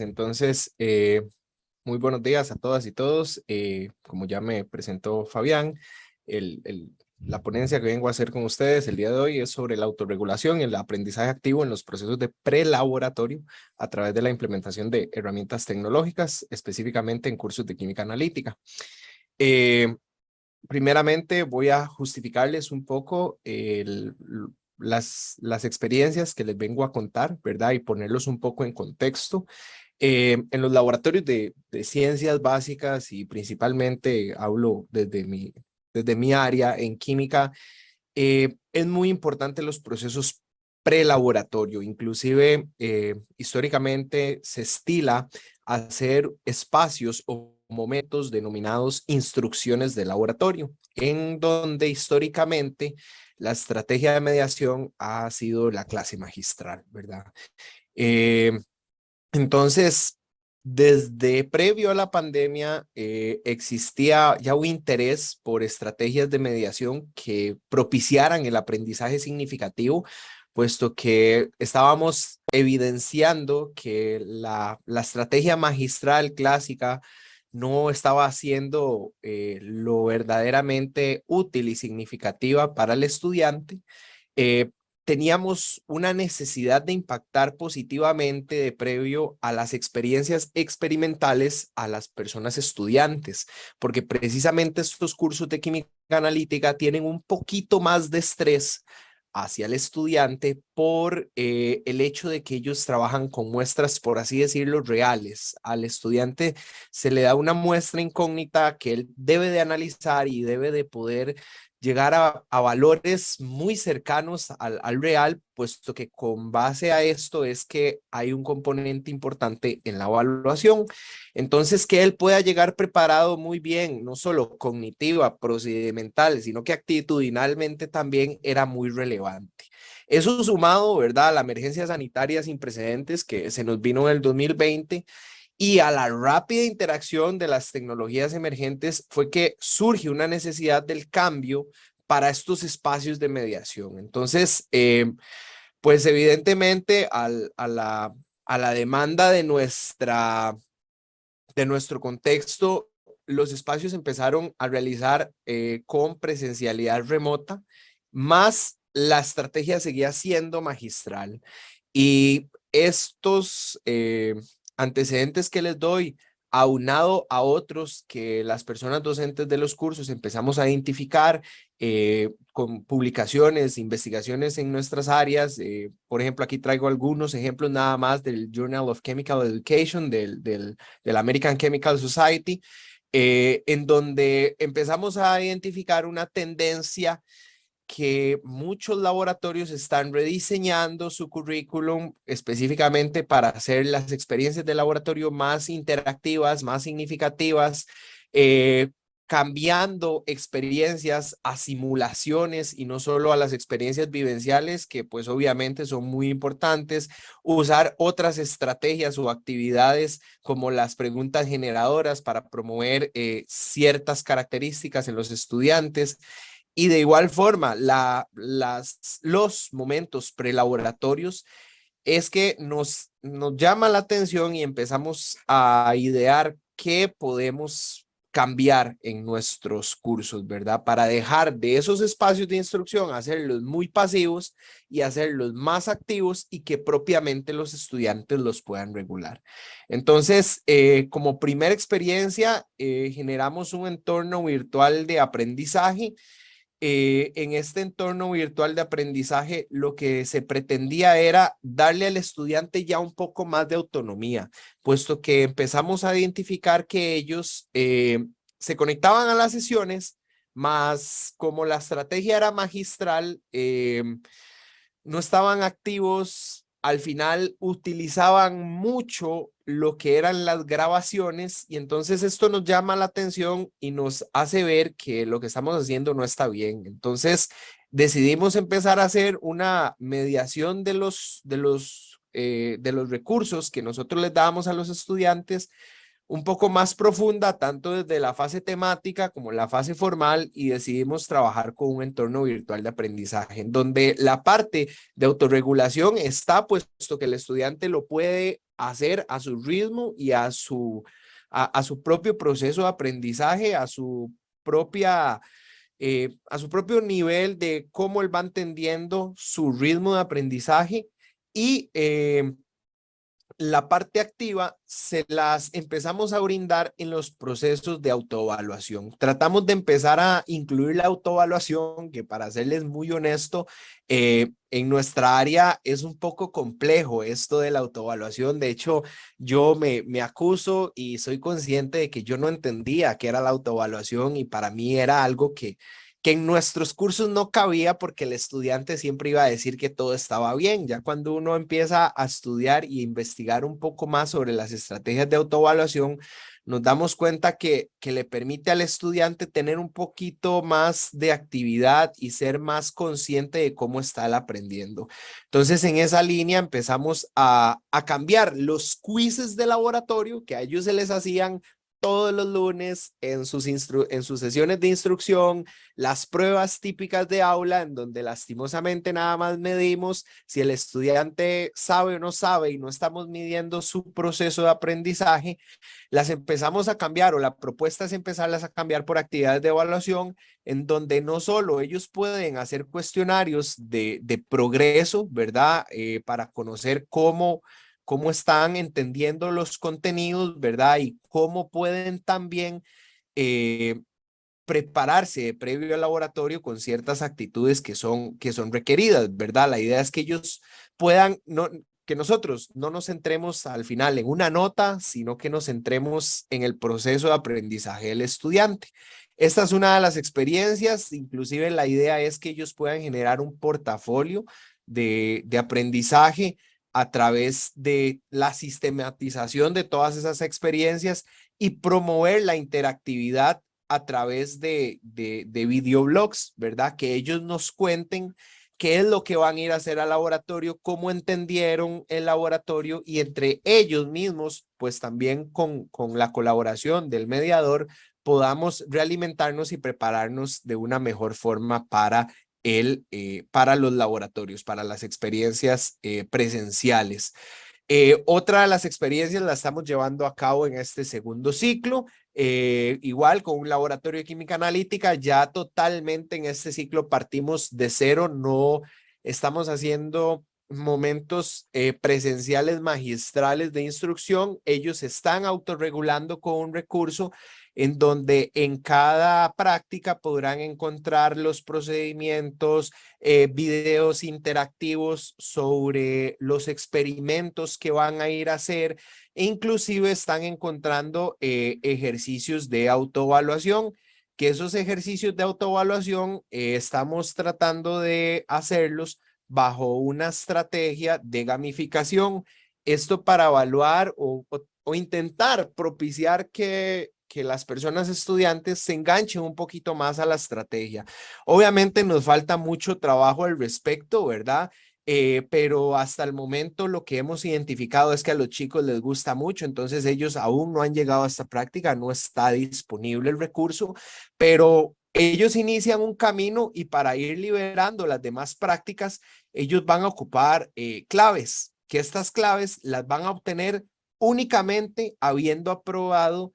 Entonces, muy buenos días a todas y todos. Como ya me presentó Fabián, la ponencia que vengo a hacer con ustedes el día de hoy es sobre la autorregulación y el aprendizaje activo en los procesos de prelaboratorio a través de la implementación de herramientas tecnológicas, específicamente en cursos de química analítica. Primeramente voy a justificarles un poco las experiencias que les vengo a contar, ¿verdad? Y ponerlos un poco en contexto. En los laboratorios de ciencias básicas y principalmente hablo desde mi área en química, es muy importante los procesos prelaboratorio. Inclusive, históricamente se estila hacer espacios o momentos denominados instrucciones de laboratorio, en donde históricamente la estrategia de mediación ha sido la clase magistral, ¿verdad? Eh, entonces, desde previo a la pandemia, existía ya un interés por estrategias de mediación que propiciaran el aprendizaje significativo, puesto que estábamos evidenciando que la estrategia magistral clásica no estaba siendo lo verdaderamente útil y significativa para el estudiante. eh, Teníamos una necesidad de impactar positivamente de previo a las experiencias experimentales a las personas estudiantes, porque precisamente estos cursos de química analítica tienen un poquito más de estrés hacia el estudiante por el hecho de que ellos trabajan con muestras, por así decirlo, reales. Al estudiante se le da una muestra incógnita que él debe de analizar y debe de poder llegar a valores muy cercanos al real, puesto que con base a esto es que hay un componente importante en la evaluación. Entonces, que él pueda llegar preparado muy bien, no solo cognitiva, procedimental, sino que actitudinalmente también era muy relevante. Eso sumado, ¿verdad?, a la emergencia sanitaria sin precedentes que se nos vino en el 2020, y a la rápida interacción de las tecnologías emergentes fue que surge una necesidad del cambio para estos espacios de mediación. Entonces, pues evidentemente a la demanda de nuestro contexto, los espacios empezaron a realizar con presencialidad remota, más la estrategia seguía siendo magistral. Y estos antecedentes que les doy, aunado a otros que las personas docentes de los cursos empezamos a identificar con publicaciones, investigaciones en nuestras áreas. Por ejemplo, aquí traigo algunos ejemplos nada más del Journal of Chemical Education, del American Chemical Society, en donde empezamos a identificar una tendencia que muchos laboratorios están rediseñando su currículum específicamente para hacer las experiencias de laboratorio más interactivas, más significativas, eh, cambiando experiencias a simulaciones y no solo a las experiencias vivenciales, que pues obviamente son muy importantes, usar otras estrategias o actividades como las preguntas generadoras para promover ciertas características en los estudiantes. Y de igual forma, los momentos prelaboratorios es que nos llama la atención y empezamos a idear qué podemos cambiar en nuestros cursos, ¿verdad? Para dejar de esos espacios de instrucción, hacerlos muy pasivos y hacerlos más activos y que propiamente los estudiantes los puedan regular. Entonces, como primera experiencia, generamos un entorno virtual de aprendizaje. En este entorno virtual de aprendizaje, lo que se pretendía era darle al estudiante ya un poco más de autonomía, puesto que empezamos a identificar que ellos se conectaban a las sesiones, más como la estrategia era magistral, no estaban activos. Al final utilizaban mucho lo que eran las grabaciones y entonces esto nos llama la atención y nos hace ver que lo que estamos haciendo no está bien. Entonces decidimos empezar a hacer una mediación de los recursos que nosotros les dábamos a los estudiantes un poco más profunda, tanto desde la fase temática como la fase formal, y decidimos trabajar con un entorno virtual de aprendizaje, en donde la parte de autorregulación está, puesto que el estudiante lo puede hacer a su ritmo y a su propio proceso de aprendizaje, a su propio nivel de cómo él va entendiendo su ritmo de aprendizaje y la parte activa se las empezamos a brindar en los procesos de autoevaluación. Tratamos de empezar a incluir la autoevaluación, que para serles muy honesto, en nuestra área es un poco complejo esto de la autoevaluación. De hecho, yo me acuso y soy consciente de que yo no entendía qué era la autoevaluación y para mí era algo que en nuestros cursos no cabía porque el estudiante siempre iba a decir que todo estaba bien. Ya cuando uno empieza a estudiar y investigar un poco más sobre las estrategias de autoevaluación, nos damos cuenta que le permite al estudiante tener un poquito más de actividad y ser más consciente de cómo está él aprendiendo. Entonces, en esa línea empezamos a cambiar los quizzes de laboratorio que a ellos se les hacían todos los lunes en sus sesiones de instrucción, las pruebas típicas de aula en donde lastimosamente nada más medimos si el estudiante sabe o no sabe y no estamos midiendo su proceso de aprendizaje, las empezamos a cambiar o la propuesta es empezarlas a cambiar por actividades de evaluación en donde no solo ellos pueden hacer cuestionarios de progreso, ¿verdad? Para conocer cómo están entendiendo los contenidos, ¿verdad? Y cómo pueden también prepararse previo al laboratorio con ciertas actitudes que son requeridas, ¿verdad? La idea es que ellos puedan, que nosotros no nos centremos al final en una nota, sino que nos centremos en el proceso de aprendizaje del estudiante. Esta es una de las experiencias, inclusive la idea es que ellos puedan generar un portafolio de aprendizaje a través de la sistematización de todas esas experiencias y promover la interactividad a través de videoblogs, ¿verdad? Que ellos nos cuenten qué es lo que van a ir a hacer al laboratorio, cómo entendieron el laboratorio y entre ellos mismos, pues también con la colaboración del mediador, podamos realimentarnos y prepararnos de una mejor forma para los laboratorios, para las experiencias presenciales. Otra de las experiencias la estamos llevando a cabo en este segundo ciclo, igual con un laboratorio de química analítica, ya totalmente en este ciclo partimos de cero, no estamos haciendo momentos presenciales magistrales de instrucción, ellos están autorregulando con un recurso en donde en cada práctica podrán encontrar los procedimientos, videos interactivos sobre los experimentos que van a ir a hacer e inclusive están encontrando ejercicios de autoevaluación, que esos ejercicios de autoevaluación estamos tratando de hacerlos bajo una estrategia de gamificación. Esto para evaluar o intentar propiciar que las personas estudiantes se enganchen un poquito más a la estrategia. Obviamente nos falta mucho trabajo al respecto, ¿verdad? Pero hasta el momento lo que hemos identificado es que a los chicos les gusta mucho, entonces ellos aún no han llegado a esta práctica, no está disponible el recurso, pero ellos inician un camino y para ir liberando las demás prácticas, ellos van a ocupar claves, que estas claves las van a obtener únicamente habiendo aprobado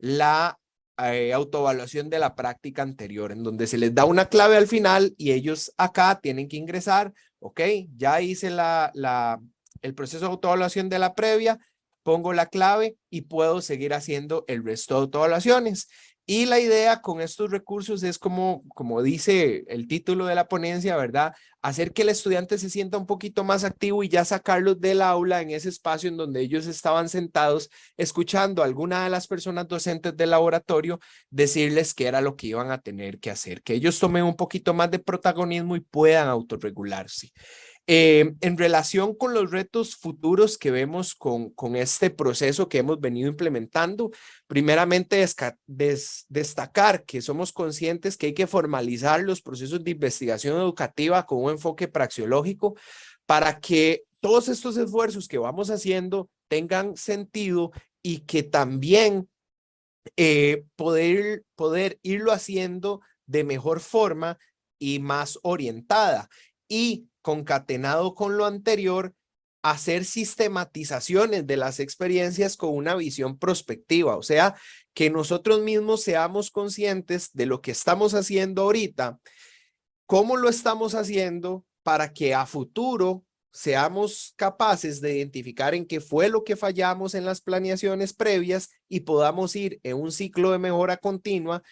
la autoevaluación de la práctica anterior, en donde se les da una clave al final y ellos acá tienen que ingresar, ok, ya hice el proceso de autoevaluación de la previa, pongo la clave y puedo seguir haciendo el resto de autoevaluaciones. Y la idea con estos recursos es como dice el título de la ponencia, ¿verdad? Hacer que el estudiante se sienta un poquito más activo y ya sacarlos del aula en ese espacio en donde ellos estaban sentados escuchando a alguna de las personas docentes del laboratorio decirles qué era lo que iban a tener que hacer, que ellos tomen un poquito más de protagonismo y puedan autorregularse. En relación con los retos futuros que vemos con este proceso que hemos venido implementando, primeramente destacar que somos conscientes que hay que formalizar los procesos de investigación educativa con un enfoque praxeológico para que todos estos esfuerzos que vamos haciendo tengan sentido y que también poder irlo haciendo de mejor forma y más orientada. Y concatenado con lo anterior, hacer sistematizaciones de las experiencias con una visión prospectiva, o sea, que nosotros mismos seamos conscientes de lo que estamos haciendo ahorita, cómo lo estamos haciendo para que a futuro seamos capaces de identificar en qué fue lo que fallamos en las planeaciones previas y podamos ir en un ciclo de mejora continua,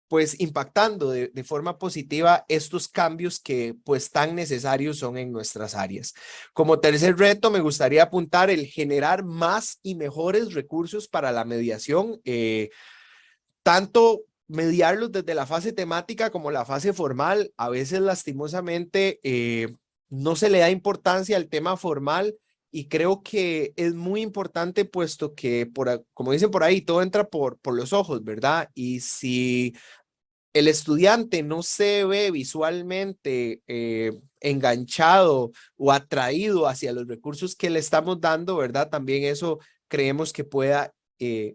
pues impactando de forma positiva estos cambios que pues tan necesarios son en nuestras áreas. Como tercer reto, me gustaría apuntar el generar más y mejores recursos para la mediación, tanto mediarlos desde la fase temática como la fase formal. A veces lastimosamente no se le da importancia al tema formal y creo que es muy importante puesto que, como dicen por ahí, todo entra por los ojos, ¿verdad? Y si el estudiante no se ve visualmente enganchado o atraído hacia los recursos que le estamos dando, ¿verdad? También eso creemos que pueda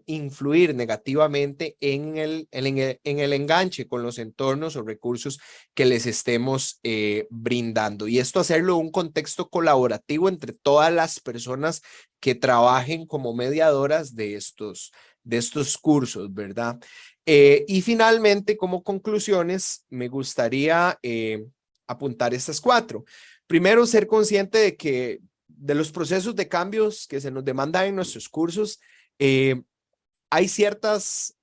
influir negativamente en el enganche con los entornos o recursos que les estemos brindando. Y esto hacerlo en un contexto colaborativo entre todas las personas que trabajen como mediadoras de estos cursos, ¿verdad? Y finalmente, como conclusiones, me gustaría apuntar estas cuatro. Primero, ser consciente de que de los procesos de cambios que se nos demandan en nuestros cursos, eh, hay ciertas,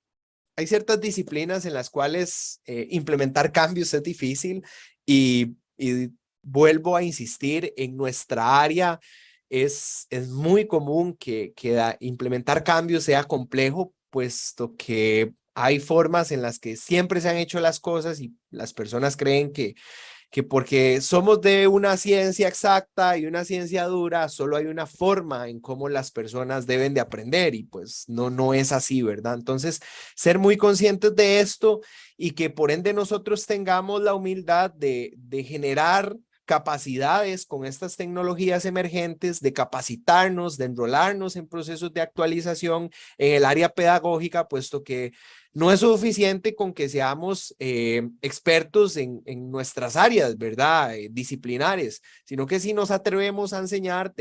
hay ciertas disciplinas en las cuales implementar cambios es difícil y vuelvo a insistir, en nuestra área es muy común que implementar cambios sea complejo, puesto que hay formas en las que siempre se han hecho las cosas y las personas creen que porque somos de una ciencia exacta y una ciencia dura, solo hay una forma en cómo las personas deben de aprender y pues no es así, ¿verdad? Entonces, ser muy conscientes de esto y que por ende nosotros tengamos la humildad de generar capacidades con estas tecnologías emergentes, de capacitarnos, de enrolarnos en procesos de actualización en el área pedagógica, puesto que no es suficiente con que seamos expertos en nuestras áreas, ¿verdad? Disciplinares, sino que si nos atrevemos a enseñar,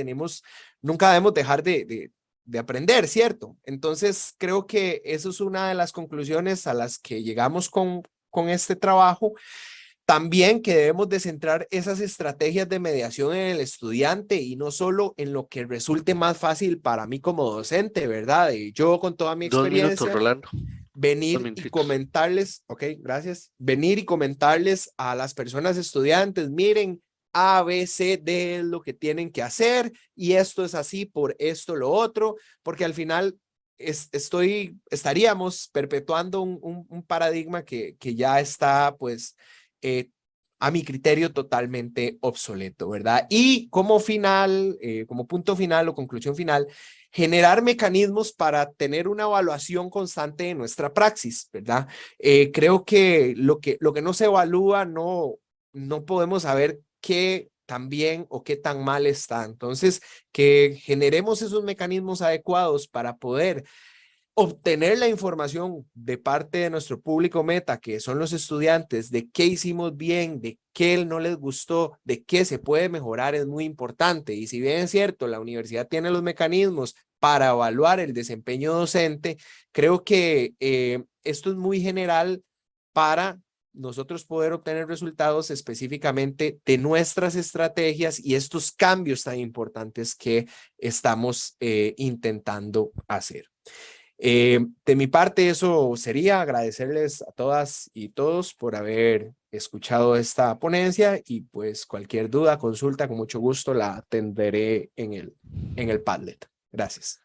nunca debemos dejar de aprender, ¿cierto? Entonces, creo que eso es una de las conclusiones a las que llegamos con este trabajo. También que debemos de centrar esas estrategias de mediación en el estudiante y no solo en lo que resulte más fácil para mí como docente, ¿verdad? Y yo con toda mi 2 minutos, experiencia Rolando. Dos venir y minutitos. comentarles, ok, gracias, venir y comentarles a las personas estudiantes, miren, A, B, C, D es lo que tienen que hacer y esto es así por esto, lo otro, porque al final estaríamos perpetuando un paradigma que ya está, pues, eh, a mi criterio totalmente obsoleto, ¿verdad? Y como final, como punto final o conclusión final, generar mecanismos para tener una evaluación constante de nuestra praxis, ¿verdad? Creo que lo que no se evalúa no podemos saber qué tan bien o qué tan mal está. Entonces, que generemos esos mecanismos adecuados para poder obtener la información de parte de nuestro público meta, que son los estudiantes, de qué hicimos bien, de qué no les gustó, de qué se puede mejorar, es muy importante. Y si bien es cierto, la universidad tiene los mecanismos para evaluar el desempeño docente, creo que esto es muy general para nosotros poder obtener resultados específicamente de nuestras estrategias y estos cambios tan importantes que estamos intentando hacer. De mi parte, eso sería agradecerles a todas y todos por haber escuchado esta ponencia y pues cualquier duda, consulta, con mucho gusto la atenderé en el Padlet. Gracias.